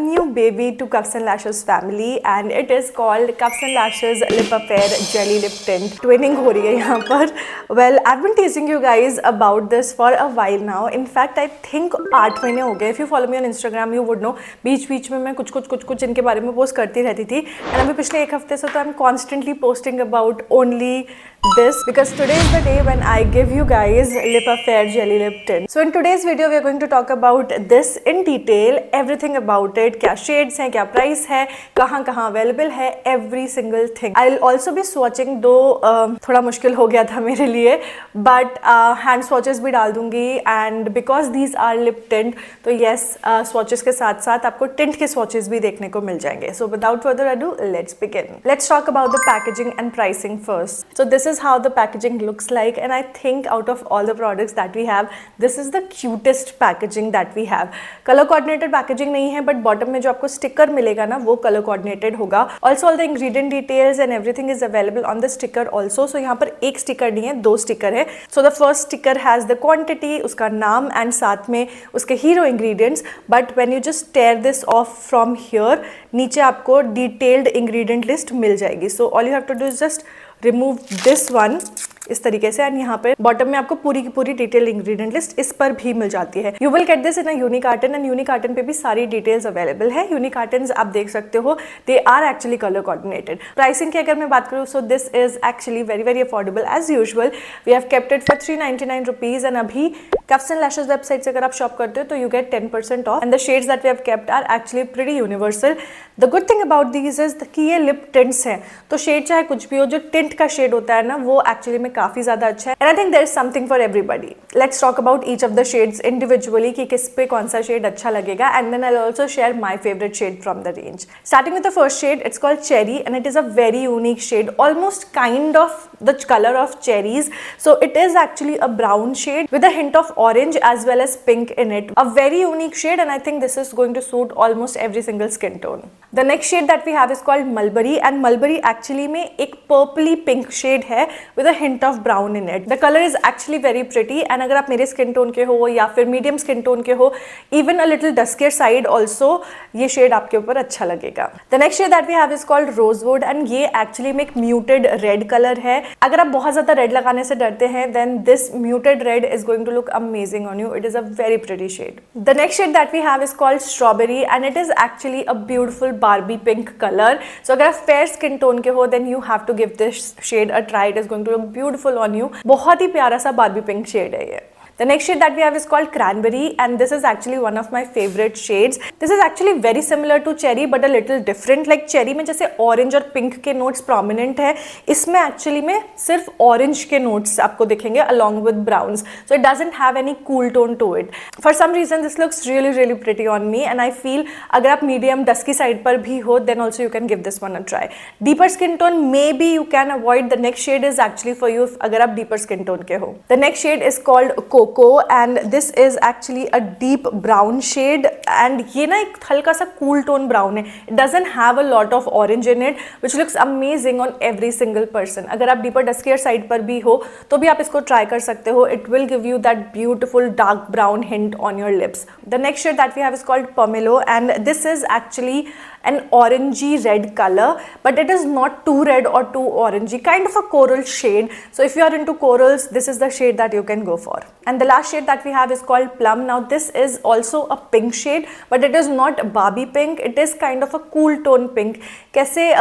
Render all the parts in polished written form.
new baby to Cuffs and Lashes family and it is called Cuffs and Lashes Lip Affair Jelly Lip Tint. Twinning हो रही है यहाँ पर. Well, I've been teasing you guys about this for a while now. In fact, I think 8 महीने हो गए. If you follow me on Instagram, you would know. बीच में मैं कुछ इनके बारे में पोस्ट करती रहती थी. And अभी पिछले एक हफ्ते से तो I'm constantly posting about only this because today is the day when I give you guys Lip Affair Jelly Lip Tint. So in today's video we are going to talk about this in detail, everything about it, क्या shades हैं, क्या price है, कहाँ available है, every single thing. I'll also be swatching दो थोड़ा मुश्किल हो गया था मेरे लिए, but hand swatches भी डाल दूंगी and because these are lip tint तो yes swatches के साथ साथ आपको tint के swatches भी देखने को मिल जाएंगे. So without further ado, let's begin. Let's talk about the packaging and pricing first. So this is how the packaging looks like and I think out of all the products that we have, this is the cutest packaging that we have. Color coordinated packaging नहीं है but bottom में जो आपको sticker मिलेगा ना वो color coordinated होगा. Also all the ingredient details and everything is available on the sticker also. So यहाँ पर एक sticker नहीं है, दो sticker है. So the first sticker has the quantity, उसका नाम and साथ में उसके hero ingredients. But when you just tear this off from here, नीचे आपको detailed ingredient list मिल जाएगी. So all you have to do is just remove this one इस तरीके से एंड यहाँ पे बॉटम में आपको पूरी की पूरी डिटेल इंग्रेडिएंट लिस्ट इस पर भी मिल जाती है. You will get this in a unique carton and unique carton पे भी सारी डिटेल्स अवेलेबल है. यूनिक कार्टन्स आप देख सकते हो, they are actually colour coordinated. Pricing की अगर मैं बात करूँ so this is actually very affordable as usual. We have kept it for 399 rupees and अभी कफ्स एंड लैशेस वेबसाइट से अगर आप शॉप करते हो तो you get 10% of and the shades that we have kept are actually pretty universal. The good thing about these is कि ये lip tints हैं तो शेड चाहे कुछ भी हो, जो टिंट का शेड होता है ना वो एक्चुअली में काफी ज्यादा अच्छा है. And I think there is something for everybody. Let's talk about each of the shades individually कि किस पे कौन सा shade अच्छा लगेगा and then I'll also share my favorite shade from the range. Starting with the first shade, it's called Cherry and it is a very unique shade, almost kind of the color of cherries. So it is actually a brown shade with a hint of orange as well as pink in it. A very unique shade and I think this is going to suit almost every single skin tone. The next shade that we have is called Mulberry and Mulberry actually में एक purpley pink shade है with a hint of brown in it. The color is actually very pretty and अगर आप मेरे skin tone के हो या फिर medium skin tone के हो, even a little duskier side also, ये shade आपके ऊपर अच्छा लगेगा. The next shade that we have is called Rosewood and ये actually में एक muted red color है. अगर आप बहुत ज़्यादा red लगाने से डरते हैं then this muted red is going to look amazing on you. It is a very pretty shade. The next shade that we have is called Strawberry and it is actually a beautiful Barbie pink color. So अगर आप fair skin tone के हो then you have to give this shade a try. It is going to look beautiful on you. बहुत ही प्यारा सा Barbie pink shade है ये. The next shade that we have is called Cranberry and this is actually one of my favorite shades. This is actually very similar to cherry but a little different. Like cherry में जैसे orange और pink के notes prominent है, इसमें actually में सिर्फ orange के notes आपको दिखेंगे along with browns. So it doesn't have any cool tone to it. For some reason this looks really pretty on me and I feel अगर आप medium dusky side पर भी हो then also you can give this one a try. Deeper skin tone maybe you can avoid. The next shade is actually for you अगर आप deeper skin tone के हो. The next shade is called Coco and this is actually a deep brown shade and ये ना एक हल्का सा cool tone brown है. It doesn't have a lot of orange in it which looks amazing on every single person. अगर आप deeper duskier side पर भी हो तो भी आप इसको try कर सकते हो. It will give you that beautiful dark brown hint on your lips. The next shade that we have is called Pomelo and this is actually an orangey red color but it is not too red or too orangey, kind of a coral shade. So if you are into corals this is the shade that you can go for. And the last shade that we have is called Plum. Now this is also a pink shade but it is not Barbie pink, it is kind of a cool tone pink. कैसे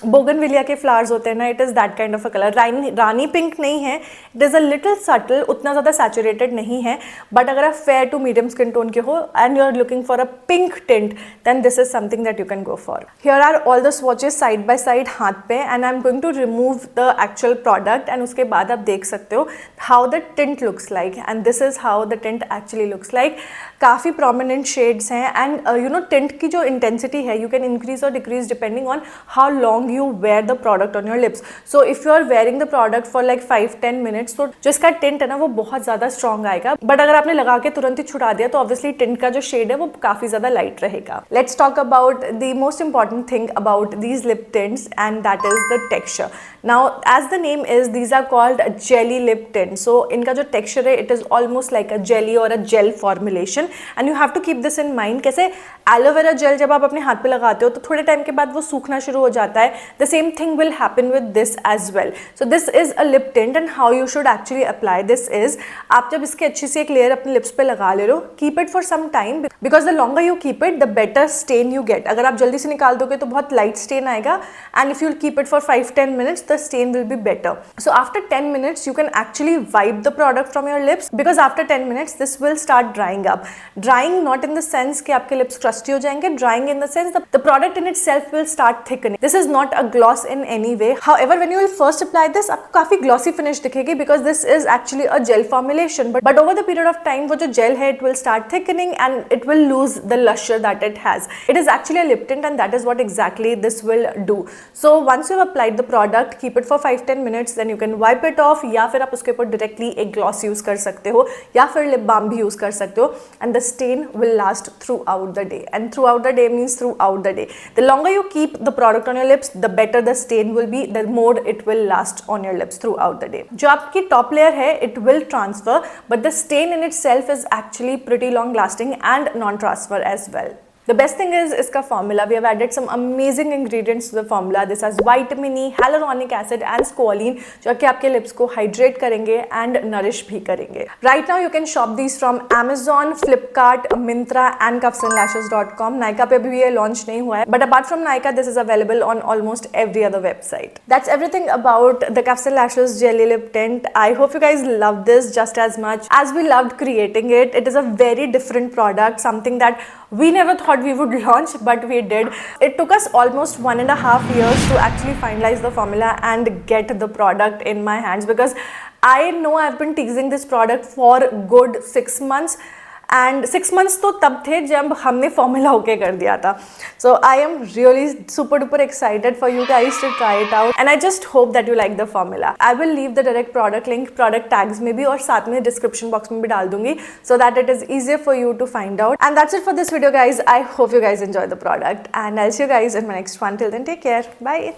bougainvillea के flowers होते हैं ना, it is that kind of a colour. Rani pink नहीं है, it is a little subtle, उतना ज़्यादा saturated नहीं है बट अगर आप fair to medium skin tone के हो and you are looking for a pink tint then this is something that you can go for. Here are all the swatches side by side हाथ पे and I am going to remove the actual product and उसके बाद आप देख सकते हो how the tint looks like and this is how the tint actually looks like. काफ़ी prominent shades हैं एंड यू नो टिंट की जो इंटेंसिटी है यू कैन इंक्रीज और decrease depending on how long long you wear the product on your lips. So if you are wearing the product for like 5-10 minutes, तो जो इसका tint है ना वो बहुत ज़्यादा स्ट्रॉन्ग आएगा, बट अगर आपने लगा के तुरंत ही छुड़ा दिया तो ऑब्वियसली टिंट का जो शेड है वो काफ़ी ज़्यादा लाइट रहेगा. Let's talk about the most important thing about these lip tints and that is the texture. Now as the name is, these are called jelly lip tint. So इनका जो texture है it is almost like a jelly और a gel formulation, and you have to keep this in mind. कैसे aloe vera gel जब आप अपने हाथ पे लगाते हो तो थोड़े टाइम के बाद वो सूखना शुरू हो जाता है, the same thing will happen with this as well. So this is a lip tint and how you should actually apply this is, आप जब इसकी अच्छी सी एक लेयर अपने लिप्स पे लगा ले लो, keep it for some time, because the longer you keep it the better stain you get. अगर आप जल्दी से निकाल दोगे तो बहुत लाइट स्टेन आएगा, and if you keep it for 5-10 minutes the stain will be better. So after 10 minutes you can actually wipe the product from your lips, because after 10 minutes this will start drying up. Drying not in the sense कि आपके lips crusty हो जाएंगे, drawing in the sense that the product in itself will start thickening. This is not a gloss in any way. However, when you will first apply this, आपको काफी glossy finish दिखेगी because this is actually a gel formulation. But over the period of time, वो जो gel है, it will start thickening and it will lose the luster that it has. It is actually a lip tint and that is what exactly this will do. So once you have applied the product, keep it for 5-10 minutes. Then you can wipe it off. या फिर आप उसके ऊपर directly एक gloss use कर सकते हो, या फिर lip balm भी use कर सकते हो, and the stain will last throughout the day. And throughout the day means throughout the day. The longer you keep the product on your lips, the better the stain will be, the more it will last on your lips throughout the day. जो आपकी top layer है, it will transfer, but the stain in itself is actually pretty long lasting and non-transfer as well. The best thing is इसका formula. We have added some amazing ingredients to the formula. This has vitamin E, hyaluronic acid and squalene, जो कि आपके lips को hydrate करेंगे and nourish भी करेंगे. Right now you can shop these from Amazon, Flipkart, Myntra and CuffsandLashes.com. Nykaa पे भी ये launch नहीं हुआ है, but apart from Nykaa, this is available on almost every other website. That's everything about the Cuffs and Lashes Jelly Lip Tint. I hope you guys love this just as much as we loved creating it. It is a very different product, something that we never thought we would launch, but we did. It took us almost 1.5 years to actually finalize the formula and get the product in my hands, because I know I've been teasing this product for good 6 months. And 6 months तो तब थे जब हमने formula okay कर दिया था. So I am really super duper excited for you guys to try it out, and I just hope that you like the formula. I will leave the direct product link product tags में भी और साथ में description box में भी डाल दूंगी, so that it is easier for you to find out. And that's it for this video guys. I hope you guys enjoy the product and I see you guys in my next one. Till then take care, bye.